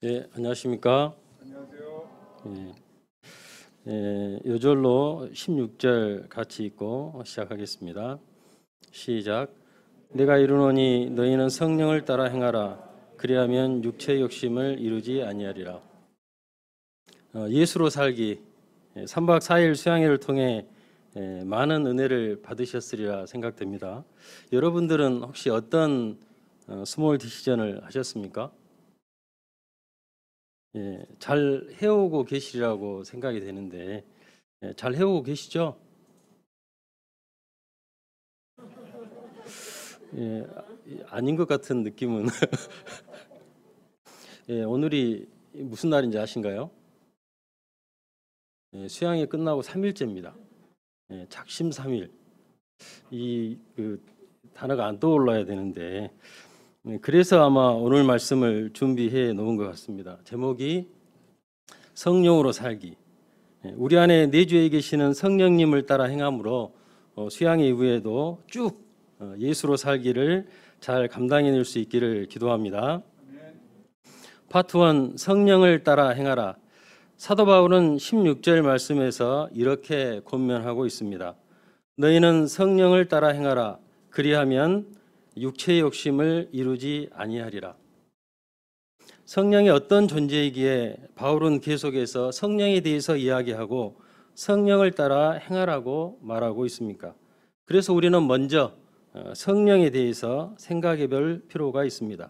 네, 안녕하십니까? 안녕하세요. 요절로 16절 같이 읽고 시작하겠습니다. 시작. 내가 이르노니 너희는 성령을 따라 행하라. 그리하면 육체의 욕심을 이루지 아니하리라. 예수로 살기 3박 4일 수양회를 통해 많은 은혜를 받으셨으리라 생각됩니다. 여러분들은 혹시 어떤 스몰 디시전을 하셨습니까? 잘 해오고 계시리라고 생각이 되는데 잘 해오고 계시죠? 아닌 것 같은 느낌은 오늘이 무슨 날인지 아신가요? 수양이 끝나고 3일째입니다. 작심삼일 그 단어가 안 떠올라야 되는데 그래서 아마 오늘 말씀을 준비해 놓은 것 같습니다. 제목이 성령으로 살기. 우리 안에 내주에 계시는 성령님을 따라 행함으로 수양회 이후에도 쭉 예수로 살기를 잘 감당해낼 수 있기를 기도합니다. 파트 1 성령을 따라 행하라. 사도 바울은 16절 말씀에서 이렇게 권면하고 있습니다. 너희는 성령을 따라 행하라. 그리하면 육체의 욕심을 이루지 아니하리라. 성령이 어떤 존재이기에 바울은 계속해서 성령에 대해서 이야기하고 성령을 따라 행하라고 말하고 있습니까? 그래서 우리는 먼저 성령에 대해서 생각해 볼 필요가 있습니다.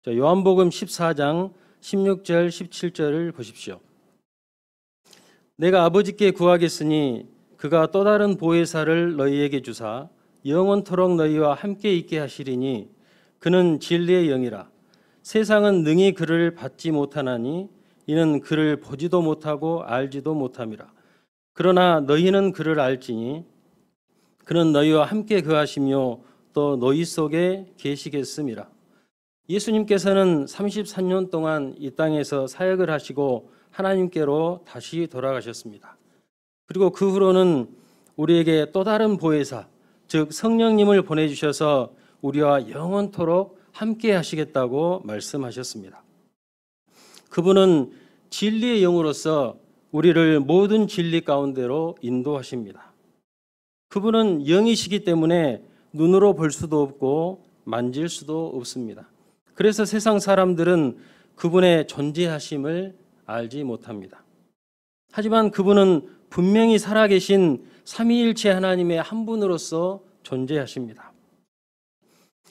요한복음 14장 16절 17절을 보십시오. 내가 아버지께 구하겠으니 그가 또 다른 보혜사를 너희에게 주사 영원토록 너희와 함께 있게 하시리니 그는 진리의 영이라. 세상은 능히 그를 받지 못하나니 이는 그를 보지도 못하고 알지도 못함이라. 그러나 너희는 그를 알지니 그는 너희와 함께 거하시며 또 너희 속에 계시겠음이라. 예수님께서는 33년 동안 이 땅에서 사역을 하시고 하나님께로 다시 돌아가셨습니다. 그리고 그 후로는 우리에게 또 다른 보혜사, 즉 성령님을 보내주셔서 우리와 영원토록 함께 하시겠다고 말씀하셨습니다. 그분은 진리의 영으로서 우리를 모든 진리 가운데로 인도하십니다. 그분은 영이시기 때문에 눈으로 볼 수도 없고 만질 수도 없습니다. 그래서 세상 사람들은 그분의 존재하심을 알지 못합니다. 하지만 그분은 분명히 살아계신 삼위일체 하나님의 한 분으로서 존재하십니다.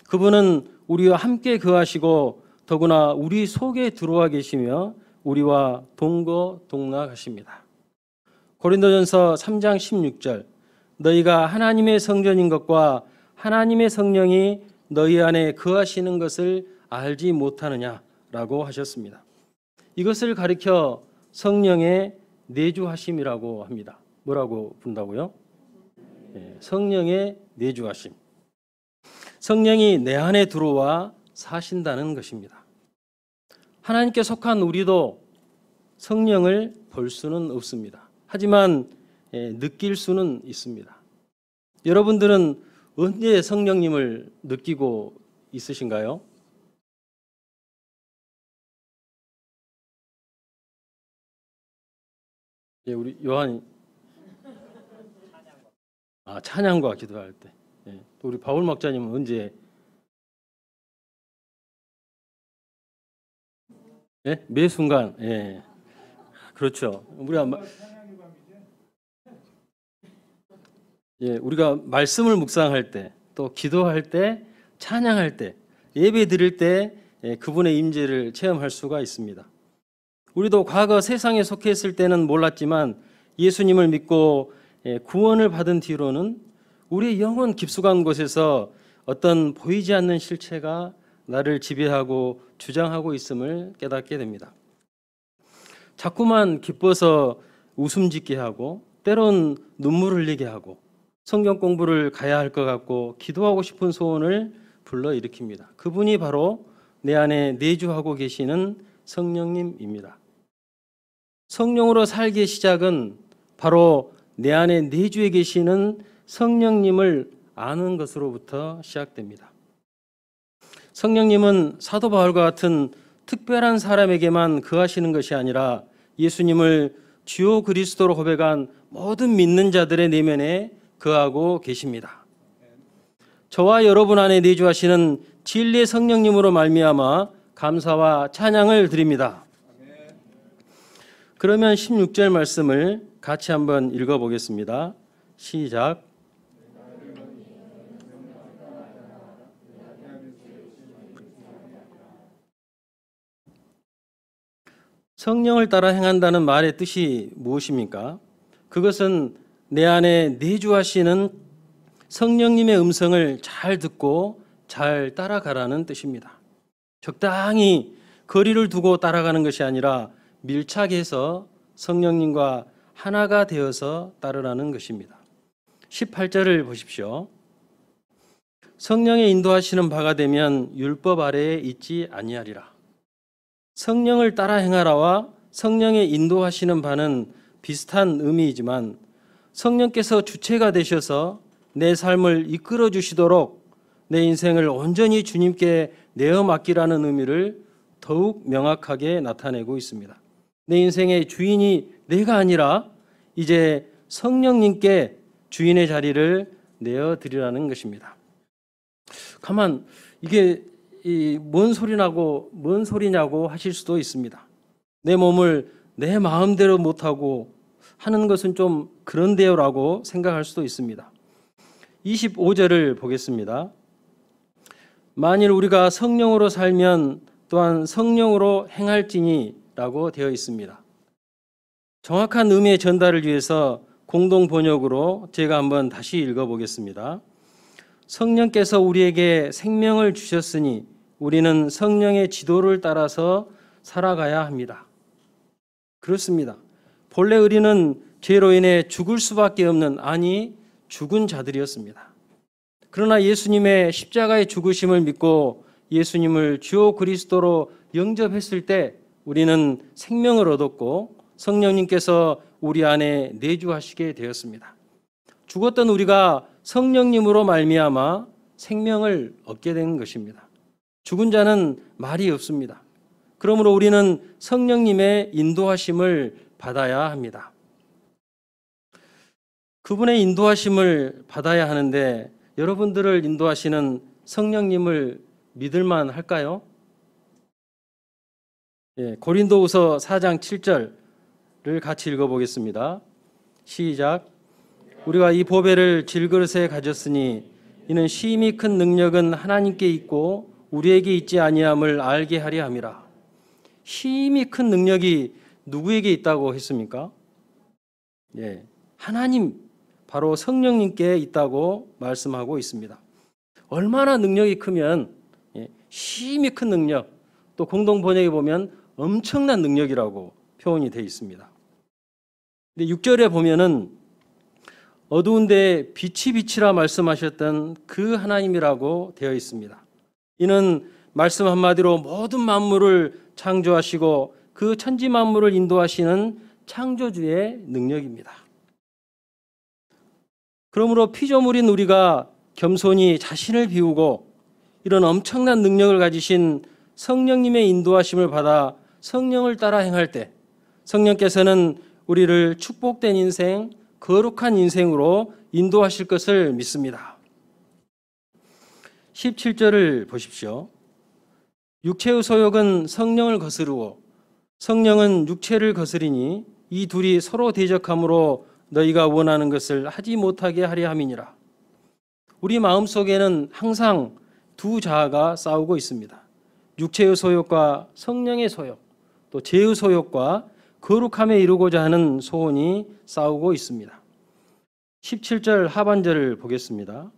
그분은 우리와 함께 거하시고 더구나 우리 속에 들어와 계시며 우리와 동거동락하십니다. 고린도전서 3장 16절 너희가 하나님의 성전인 것과 하나님의 성령이 너희 안에 거하시는 것을 알지 못하느냐라고 하셨습니다. 이것을 가리켜 성령의 내주하심이라고 합니다. 뭐라고 부른다고요? 성령의 내주하심. 성령이 내 안에 들어와 사신다는 것입니다. 하나님께 속한 우리도 성령을 볼 수는 없습니다. 하지만 느낄 수는 있습니다. 여러분들은 언제 성령님을 느끼고 있으신가요? 우리 요한 찬양과 기도할 때. 또 우리 바울 목자님은 언제? 매 순간. 그렇죠. 우리가 말씀을 묵상할 때, 또 기도할 때, 찬양할 때, 예배 드릴 때 그분의 임재를 체험할 수가 있습니다. 우리도 과거 세상에 속해 있을 때는 몰랐지만 예수님을 믿고 구원을 받은 뒤로는 우리의 영혼 깊숙한 곳에서 어떤 보이지 않는 실체가 나를 지배하고 주장하고 있음을 깨닫게 됩니다. 자꾸만 기뻐서 웃음 짓게 하고 때론 눈물 흘리게 하고 성경 공부를 가야 할 것 같고 기도하고 싶은 소원을 불러일으킵니다. 그분이 바로 내 안에 내주하고 계시는 성령님입니다. 성령으로 살기의 시작은 바로 내 안에 내주에 계시는 성령님을 아는 것으로부터 시작됩니다. 성령님은 사도 바울과 같은 특별한 사람에게만 거하시는 것이 아니라 예수님을 주요 그리스도로 고백한 모든 믿는 자들의 내면에 거하고 계십니다. 저와 여러분 안에 내주하시는 진리의 성령님으로 말미암아 감사와 찬양을 드립니다. 그러면 16절 말씀을 같이 한번 읽어보겠습니다. 시작. 성령을 따라 행한다는 말의 뜻이 무엇입니까? 그것은 내 안에 내주하시는 성령님의 음성을 잘 듣고 잘 따라가라는 뜻입니다. 적당히 거리를 두고 따라가는 것이 아니라 밀착해서 성령님과 하나가 되어서 따르라는 것입니다. 18절을 보십시오. 성령의 인도하시는 바가 되면 율법 아래에 있지 아니하리라. 성령을 따라 행하라와 성령의 인도하시는 바는 비슷한 의미이지만 성령께서 주체가 되셔서 내 삶을 이끌어 주시도록 내 인생을 온전히 주님께 내어 맡기라는 의미를 더욱 명확하게 나타내고 있습니다. 내 인생의 주인이 내가 아니라 이제 성령님께 주인의 자리를 내어 드리라는 것입니다. 가만 이게 뭔 소리냐고 하실 수도 있습니다. 내 몸을 내 마음대로 못하고 하는 것은 좀 그런데요라고 생각할 수도 있습니다. 25절을 보겠습니다. 만일 우리가 성령으로 살면 또한 성령으로 행할지니 라고 되어 있습니다. 정확한 의미의 전달을 위해서 공동 번역으로 제가 한번 다시 읽어보겠습니다. 성령께서 우리에게 생명을 주셨으니 우리는 성령의 지도를 따라서 살아가야 합니다. 그렇습니다. 본래 우리는 죄로 인해 죽을 수밖에 없는, 아니 죽은 자들이었습니다. 그러나 예수님의 십자가의 죽으심을 믿고 예수님을 주요 그리스도로 영접했을 때 우리는 생명을 얻었고 성령님께서 우리 안에 내주하시게 되었습니다. 죽었던 우리가 성령님으로 말미암아 생명을 얻게 된 것입니다. 죽은 자는 말이 없습니다. 그러므로 우리는 성령님의 인도하심을 받아야 합니다. 그분의 인도하심을 받아야 하는데 여러분들을 인도하시는 성령님을 믿을만 할까요? 고린도후서 4장 7절을 같이 읽어보겠습니다. 시작. 우리가 이 보배를 질그릇에 가졌으니 이는 심히 큰 능력은 하나님께 있고 우리에게 있지 아니함을 알게 하려 함이라. 심히 큰 능력이 누구에게 있다고 했습니까? 하나님, 바로 성령님께 있다고 말씀하고 있습니다. 얼마나 능력이 크면 심히 큰 능력, 또 공동 번역에 보면 엄청난 능력이라고 표현이 되어 있습니다. 근데 6절에 보면은 어두운 데 빛이 빛이라 말씀하셨던 그 하나님이라고 되어 있습니다. 이는 말씀 한마디로 모든 만물을 창조하시고 그 천지 만물을 인도하시는 창조주의 능력입니다. 그러므로 피조물인 우리가 겸손히 자신을 비우고 이런 엄청난 능력을 가지신 성령님의 인도하심을 받아 성령을 따라 행할 때 성령께서는 우리를 축복된 인생, 거룩한 인생으로 인도하실 것을 믿습니다. 17절을 보십시오. 육체의 소욕은 성령을 거스르고 성령은 육체를 거스리니 이 둘이 서로 대적함으로 너희가 원하는 것을 하지 못하게 하려 함이니라. 우리 마음속에는 항상 두 자아가 싸우고 있습니다. 육체의 소욕과 성령의 소욕, 또 죄의 소욕과 거룩함에 이루고자 하는 소원이 싸우고 있습니다. 17절 하반절을 보겠습니다.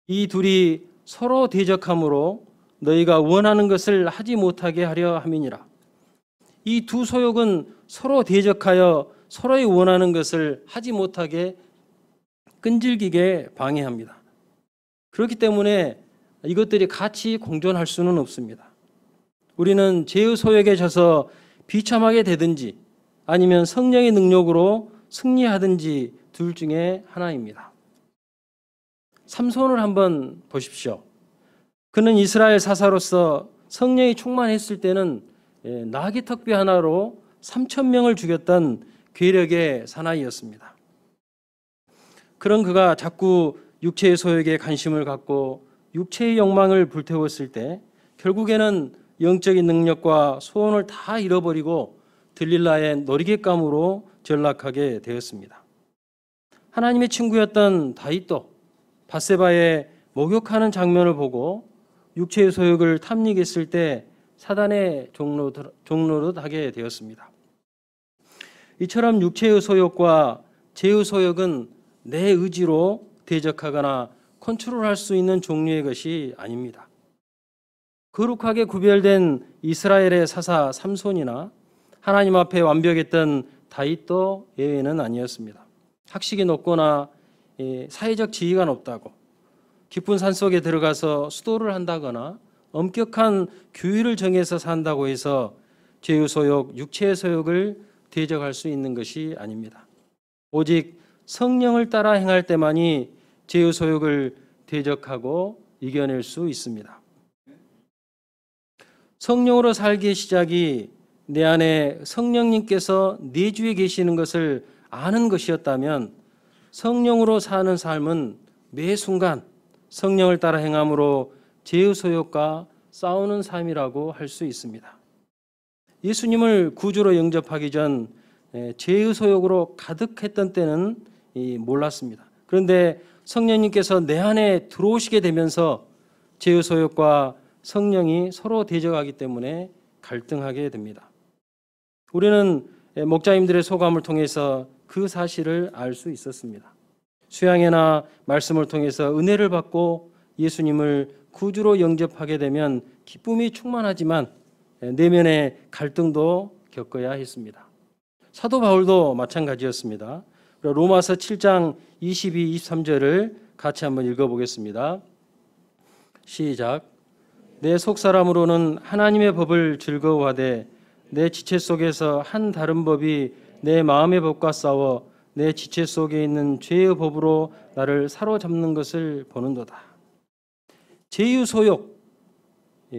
이 둘이 서로 대적함으로 너희가 원하는 것을 하지 못하게 하려 함이니라. 이 두 소욕은 서로 대적하여 서로의 원하는 것을 하지 못하게 끈질기게 방해합니다. 그렇기 때문에 이것들이 같이 공존할 수는 없습니다. 우리는 죄의 소욕에 져서 비참하게 되든지 아니면 성령의 능력으로 승리하든지 둘 중에 하나입니다. 삼손을 한번 보십시오. 그는 이스라엘 사사로서 성령이 충만했을 때는 나귀 턱뼈 하나로 3,000명을 죽였던 괴력의 사나이였습니다. 그런 그가 자꾸 육체의 소욕에 관심을 갖고 육체의 욕망을 불태웠을 때 결국에는 영적인 능력과 소원을 다 잃어버리고 들릴라의 놀이객감으로 전락하게 되었습니다. 하나님의 친구였던 다윗도 밧세바의 목욕하는 장면을 보고 육체의 소욕을 탐닉했을 때 사단의 종로릇 하게 되었습니다. 이처럼 육체의 소욕과 죄의 소욕은 내 의지로 대적하거나 컨트롤할 수 있는 종류의 것이 아닙니다. 거룩하게 구별된 이스라엘의 사사 삼손이나 하나님 앞에 완벽했던 다윗도 예외는 아니었습니다. 학식이 높거나 사회적 지위가 높다고 깊은 산속에 들어가서 수도를 한다거나 엄격한 규율을 정해서 산다고 해서 죄의 소욕, 육체의 소욕을 대적할 수 있는 것이 아닙니다. 오직 성령을 따라 행할 때만이 죄의 소욕을 대적하고 이겨낼 수 있습니다. 성령으로 살기의 시작이 내 안에 성령님께서 내 주에 계시는 것을 아는 것이었다면 성령으로 사는 삶은 매 순간 성령을 따라 행함으로 죄의 소욕과 싸우는 삶이라고 할 수 있습니다. 예수님을 구주로 영접하기 전 죄의 소욕으로 가득했던 때는 몰랐습니다. 그런데 성령님께서 내 안에 들어오시게 되면서 죄의 소욕과 성령이 서로 대적하기 때문에 갈등하게 됩니다. 우리는 목자님들의 소감을 통해서 그 사실을 알 수 있었습니다. 수양회나 말씀을 통해서 은혜를 받고 예수님을 구주로 영접하게 되면 기쁨이 충만하지만 내면의 갈등도 겪어야 했습니다. 사도 바울도 마찬가지였습니다. 로마서 7장 22, 23절을 같이 한번 읽어보겠습니다. 시작. 내 속사람으로는 하나님의 법을 즐거워하되 내 지체 속에서 한 다른 법이 내 마음의 법과 싸워 내 지체 속에 있는 죄의 법으로 나를 사로잡는 것을 보는도다. 죄의 소욕,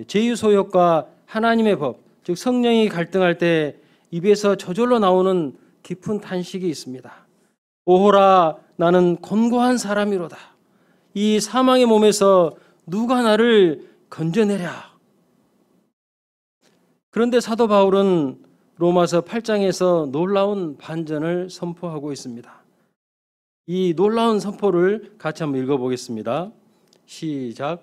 죄의 소욕과 하나님의 법, 즉 성령이 갈등할 때 입에서 저절로 나오는 깊은 탄식이 있습니다. 오호라, 나는 곤고한 사람이로다. 이 사망의 몸에서 누가 나를 건져내랴. 그런데 사도 바울은 로마서 8장에서 놀라운 반전을 선포하고 있습니다. 이 놀라운 선포를 같이 한번 읽어보겠습니다. 시작.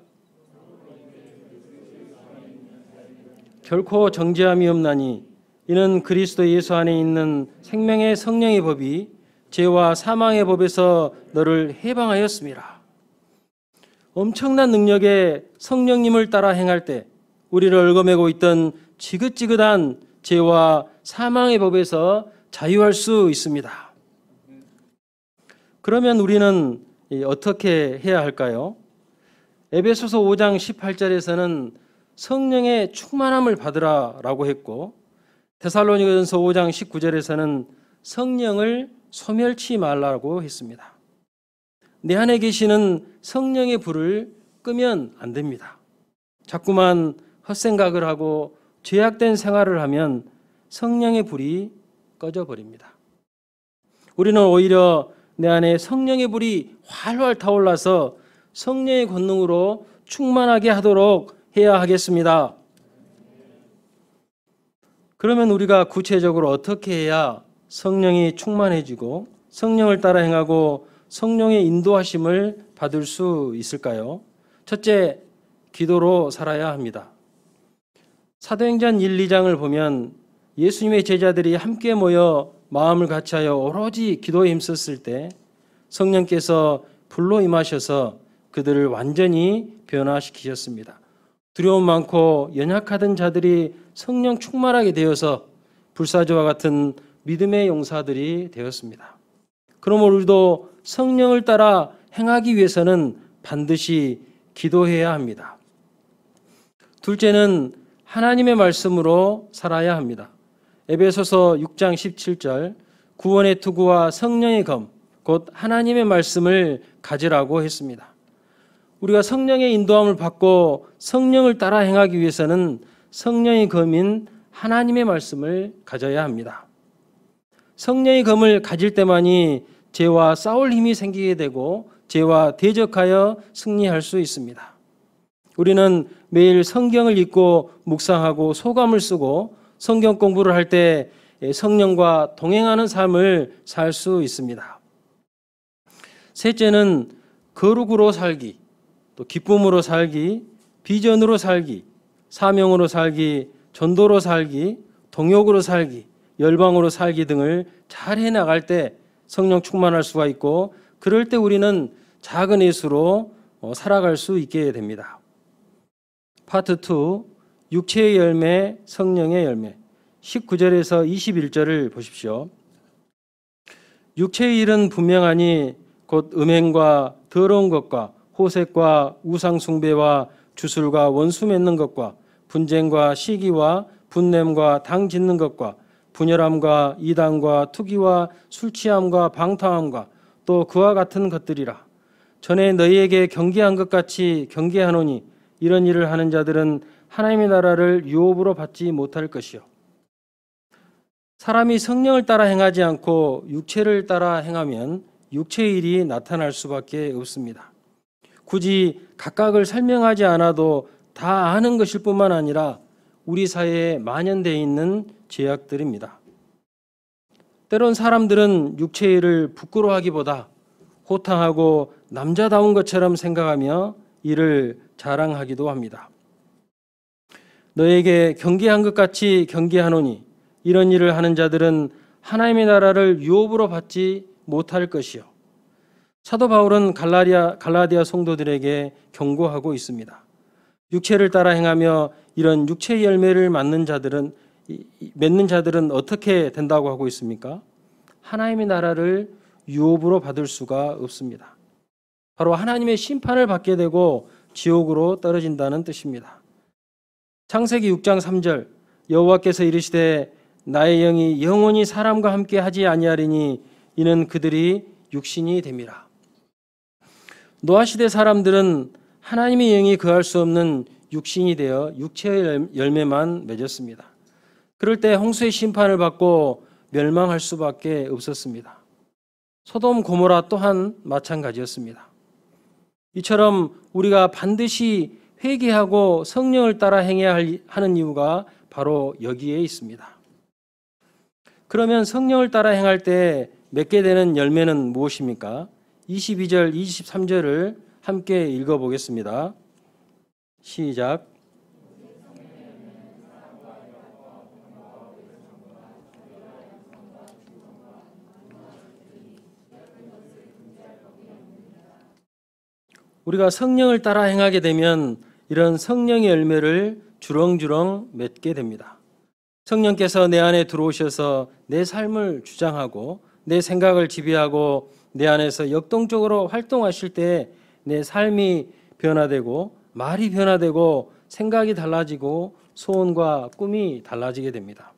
결코 정죄함이 없나니 이는 그리스도 예수 안에 있는 생명의 성령의 법이 죄와 사망의 법에서 너를 해방하였습니다. 엄청난 능력의 성령님을 따라 행할 때 우리를 얽어매고 있던 지긋지긋한 죄와 사망의 법에서 자유할 수 있습니다. 그러면 우리는 어떻게 해야 할까요? 에베소서 5장 18절에서는 성령의 충만함을 받으라라고 했고 데살로니가전서 5장 19절에서는 성령을 소멸치 말라고 했습니다. 내 안에 계시는 성령의 불을 끄면 안 됩니다. 자꾸만 헛생각을 하고 죄악된 생활을 하면 성령의 불이 꺼져버립니다. 우리는 오히려 내 안에 성령의 불이 활활 타올라서 성령의 권능으로 충만하게 하도록 해야 하겠습니다. 그러면 우리가 구체적으로 어떻게 해야 성령이 충만해지고 성령을 따라 행하고 성령의 인도하심을 받을 수 있을까요? 첫째, 기도로 살아야 합니다. 사도행전 1, 2장을 보면 예수님의 제자들이 함께 모여 마음을 같이하여 오로지 기도에 힘썼을 때 성령께서 불로 임하셔서 그들을 완전히 변화시키셨습니다. 두려움 많고 연약하던 자들이 성령 충만하게 되어서 불사조와 같은 믿음의 용사들이 되었습니다. 그럼 우리도 성령을 따라 행하기 위해서는 반드시 기도해야 합니다. 둘째는 하나님의 말씀으로 살아야 합니다. 에베소서 6장 17절 구원의 투구와 성령의 검 곧 하나님의 말씀을 가지라고 했습니다. 우리가 성령의 인도함을 받고 성령을 따라 행하기 위해서는 성령의 검인 하나님의 말씀을 가져야 합니다. 성령의 검을 가질 때만이 죄와 싸울 힘이 생기게 되고 죄와 대적하여 승리할 수 있습니다. 우리는 매일 성경을 읽고 묵상하고 소감을 쓰고 성경 공부를 할 때 성령과 동행하는 삶을 살 수 있습니다. 셋째는 거룩으로 살기, 또 기쁨으로 살기, 비전으로 살기, 사명으로 살기, 전도로 살기, 동역으로 살기, 열방으로 살기 등을 잘 해나갈 때 성령 충만할 수가 있고, 그럴 때 우리는 작은 예수로 살아갈 수 있게 됩니다. 파트 2, 육체의 열매, 성령의 열매. 19절에서 21절을 보십시오. 육체의 일은 분명하니 곧 음행과 더러운 것과 호색과 우상 숭배와 주술과 원수 맺는 것과 분쟁과 시기와 분냄과 당 짓는 것과 분열함과 이단과 투기와 술취함과 방탕함과 또 그와 같은 것들이라. 전에 너희에게 경계한 것 같이 경계하노니 이런 일을 하는 자들은 하나님의 나라를 유업으로 받지 못할 것이요. 사람이 성령을 따라 행하지 않고 육체를 따라 행하면 육체의 일이 나타날 수밖에 없습니다. 굳이 각각을 설명하지 않아도 다 아는 것일 뿐만 아니라 우리 사회에 만연되어 있는 죄악들입니다. 때론 사람들은 육체의 일을 부끄러워하기보다 호탕하고 남자다운 것처럼 생각하며 이를 자랑하기도 합니다. 너에게 경계한 것 같이 경계하노니 이런 일을 하는 자들은 하나님의 나라를 유업으로 받지 못할 것이요. 사도 바울은 갈라디아 성도들에게 경고하고 있습니다. 육체를 따라 행하며 이런 육체의 열매를 맺는 자들은 어떻게 된다고 하고 있습니까? 하나님의 나라를 유업으로 받을 수가 없습니다. 바로 하나님의 심판을 받게 되고 지옥으로 떨어진다는 뜻입니다. 창세기 6장 3절 여호와께서 이르시되 나의 영이 영원히 사람과 함께 하지 아니하리니 이는 그들이 육신이 됨이라. 노아 시대 사람들은 하나님의 영이 거할 수 없는 육신이 되어 육체의 열매만 맺었습니다. 그럴 때 홍수의 심판을 받고 멸망할 수밖에 없었습니다. 소돔 고모라 또한 마찬가지였습니다. 이처럼 우리가 반드시 회개하고 성령을 따라 행해야 하는 이유가 바로 여기에 있습니다. 그러면 성령을 따라 행할 때 맺게 되는 열매는 무엇입니까? 22절, 23절을 함께 읽어보겠습니다. 시작. 우리가 성령을 따라 행하게 되면 이런 성령의 열매를 주렁주렁 맺게 됩니다. 성령께서 내 안에 들어오셔서 내 삶을 주장하고 내 생각을 지배하고 내 안에서 역동적으로 활동하실 때 내 삶이 변화되고 말이 변화되고 생각이 달라지고 소원과 꿈이 달라지게 됩니다.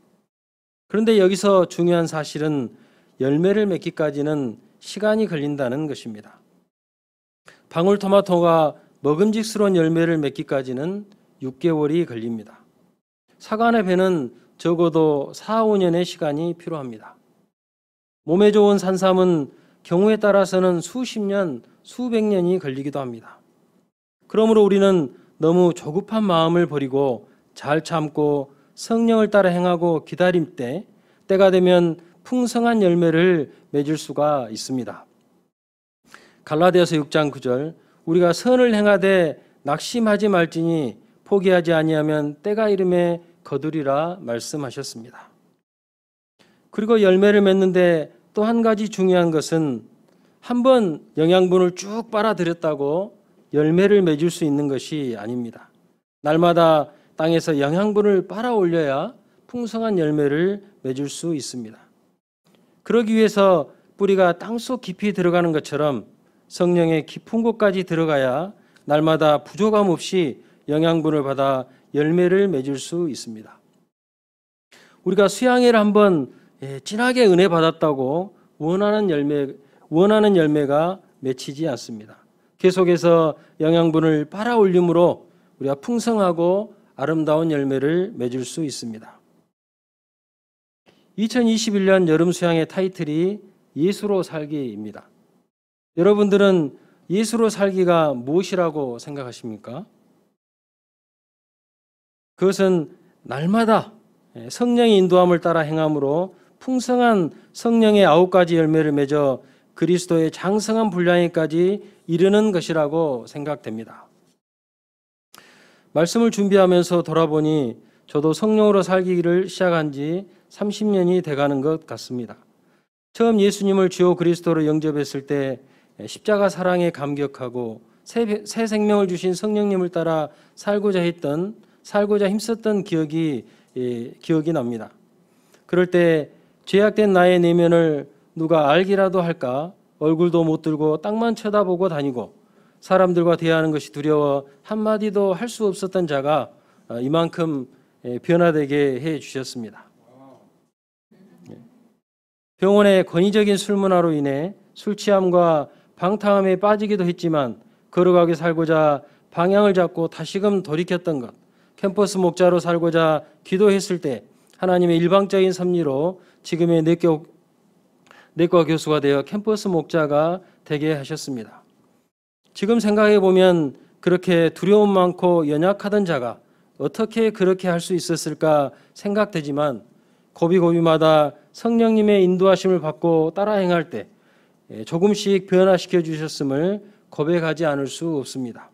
그런데 여기서 중요한 사실은 열매를 맺기까지는 시간이 걸린다는 것입니다. 방울토마토가 먹음직스러운 열매를 맺기까지는 6개월이 걸립니다. 사과의 배는 적어도 4, 5년의 시간이 필요합니다. 몸에 좋은 산삼은 경우에 따라서는 수십 년, 수백 년이 걸리기도 합니다. 그러므로 우리는 너무 조급한 마음을 버리고 잘 참고 성령을 따라 행하고 기다릴 때가 되면 풍성한 열매를 맺을 수가 있습니다. 갈라디아서 6장 9절 우리가 선을 행하되 낙심하지 말지니 포기하지 아니하면 때가 이름에 거두리라 말씀하셨습니다. 그리고 열매를 맺는데 또 한 가지 중요한 것은 한번 영양분을 쭉 빨아들였다고 열매를 맺을 수 있는 것이 아닙니다. 날마다 땅에서 영양분을 빨아 올려야 풍성한 열매를 맺을 수 있습니다. 그러기 위해서 뿌리가 땅속 깊이 들어가는 것처럼 성령의 깊은 곳까지 들어가야 날마다 부족함 없이 영양분을 받아 열매를 맺을 수 있습니다. 우리가 수양회를 한번 진하게 은혜 받았다고 원하는 열매가 맺히지 않습니다. 계속해서 영양분을 빨아올림으로 우리가 풍성하고 아름다운 열매를 맺을 수 있습니다. 2021년 여름 수양의 타이틀이 예수로 살기입니다. 여러분들은 예수로 살기가 무엇이라고 생각하십니까? 그것은 날마다 성령의 인도함을 따라 행함으로 풍성한 성령의 9가지 열매를 맺어 그리스도의 장성한 분량에까지 이르는 것이라고 생각됩니다. 말씀을 준비하면서 돌아보니 저도 성령으로 살기를 시작한 지 30년이 돼가는 것 같습니다. 처음 예수님을 주요 그리스도로 영접했을 때 십자가 사랑에 감격하고 새 생명을 주신 성령님을 따라 살고자 힘썼던 기억이 납니다. 그럴 때 죄악된 나의 내면을 누가 알기라도 할까 얼굴도 못 들고 땅만 쳐다보고 다니고 사람들과 대하는 것이 두려워 한마디도 할 수 없었던 자가 이만큼 변화되게 해 주셨습니다. 병원의 권위적인 술 문화로 인해 술 취함과 방탕함에 빠지기도 했지만 거룩하게 살고자 방향을 잡고 다시금 돌이켰던 것, 캠퍼스 목자로 살고자 기도했을 때 하나님의 일방적인 섭리로 지금의 내과 교수가 되어 캠퍼스 목자가 되게 하셨습니다. 지금 생각해 보면 그렇게 두려움 많고 연약하던 자가 어떻게 그렇게 할 수 있었을까 생각되지만 고비고비마다 성령님의 인도하심을 받고 따라 행할 때 조금씩 변화시켜 주셨음을 고백하지 않을 수 없습니다.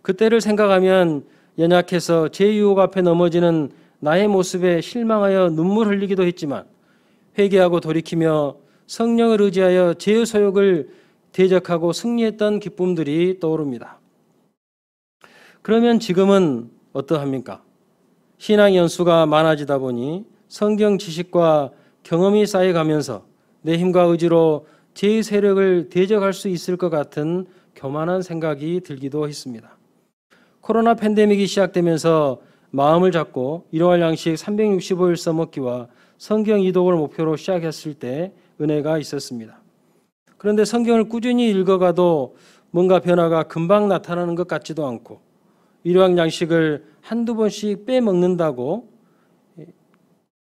그때를 생각하면 연약해서 제 유혹 앞에 넘어지는 나의 모습에 실망하여 눈물 흘리기도 했지만 회개하고 돌이키며 성령을 의지하여 죄의 소욕을 대적하고 승리했던 기쁨들이 떠오릅니다. 그러면 지금은 어떠합니까? 신앙 연수가 많아지다 보니 성경 지식과 경험이 쌓여가면서 내 힘과 의지로 죄의 세력을 대적할 수 있을 것 같은 교만한 생각이 들기도 했습니다. 코로나 팬데믹이 시작되면서 마음을 잡고 일용할 양식 365일 써먹기와 성경 이독을 목표로 시작했을 때 은혜가 있었습니다. 그런데 성경을 꾸준히 읽어가도 뭔가 변화가 금방 나타나는 것 같지도 않고 일용할 양식을 한두 번씩 빼먹는다고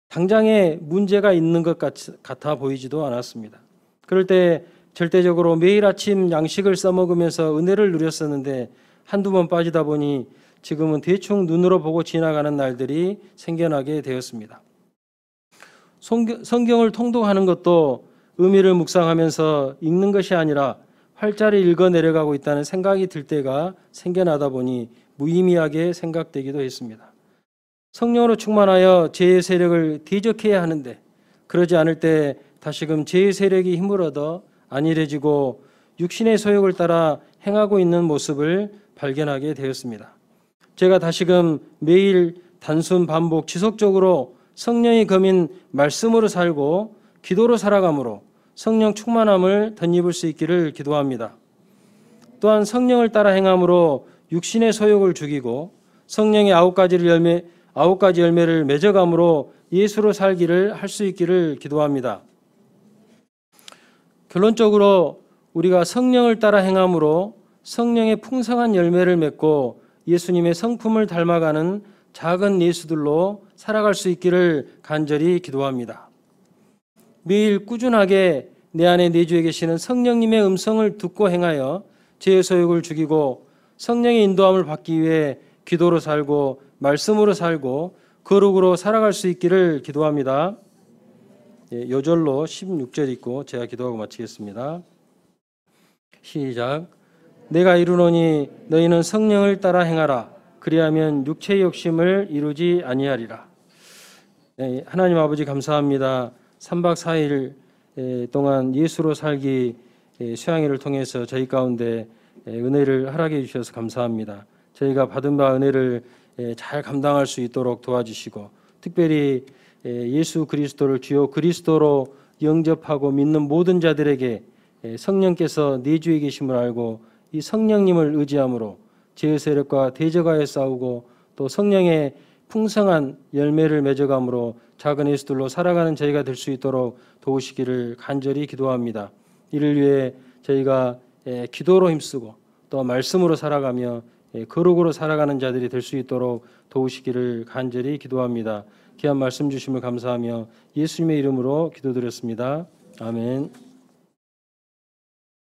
당장에 문제가 있는 것 같아 보이지도 않았습니다. 그럴 때 절대적으로 매일 아침 양식을 써먹으면서 은혜를 누렸었는데 한두 번 빠지다 보니 지금은 대충 눈으로 보고 지나가는 날들이 생겨나게 되었습니다. 성경을 통독하는 것도 의미를 묵상하면서 읽는 것이 아니라 활자를 읽어 내려가고 있다는 생각이 들 때가 생겨나다 보니 무의미하게 생각되기도 했습니다. 성령으로 충만하여 죄의 세력을 대적해야 하는데 그러지 않을 때 다시금 죄의 세력이 힘을 얻어 안일해지고 육신의 소욕을 따라 행하고 있는 모습을 발견하게 되었습니다. 제가 다시금 매일 단순 반복 지속적으로 성령이 검인 말씀으로 살고 기도로 살아감으로 성령 충만함을 덧입을 수 있기를 기도합니다. 또한 성령을 따라 행함으로 육신의 소욕을 죽이고 성령의 9가지 열매를 맺어감으로 예수로 살기를 할 수 있기를 기도합니다. 결론적으로 우리가 성령을 따라 행함으로 성령의 풍성한 열매를 맺고 예수님의 성품을 닮아가는 작은 예수들로 살아갈 수 있기를 간절히 기도합니다. 매일 꾸준하게 내 안에 내주에 계시는 성령님의 음성을 듣고 행하여 죄의 소욕을 죽이고 성령의 인도함을 받기 위해 기도로 살고 말씀으로 살고 거룩으로 살아갈 수 있기를 기도합니다. 요절로 16절 읽고 제가 기도하고 마치겠습니다. 시작. 내가 이르노니 너희는 성령을 따라 행하라. 그리하면 육체의 욕심을 이루지 아니하리라. 하나님 아버지 감사합니다. 3박 4일 동안 예수로 살기 수양회를 통해서 저희 가운데 은혜를 허락해 주셔서 감사합니다. 저희가 받은 바 은혜를 잘 감당할 수 있도록 도와주시고 특별히 예수 그리스도를 주요 그리스도로 영접하고 믿는 모든 자들에게 성령께서 내주에 계심을 알고 이 성령님을 의지함으로 죄의 세력과 대적하여 싸우고 또 성령의 풍성한 열매를 맺어감으로 작은 예수들로 살아가는 저희가 될 수 있도록 도우시기를 간절히 기도합니다. 이를 위해 저희가 기도로 힘쓰고 또 말씀으로 살아가며 거룩으로 살아가는 자들이 될 수 있도록 도우시기를 간절히 기도합니다. 귀한 말씀 주심을 감사하며 예수님의 이름으로 기도드렸습니다. 아멘.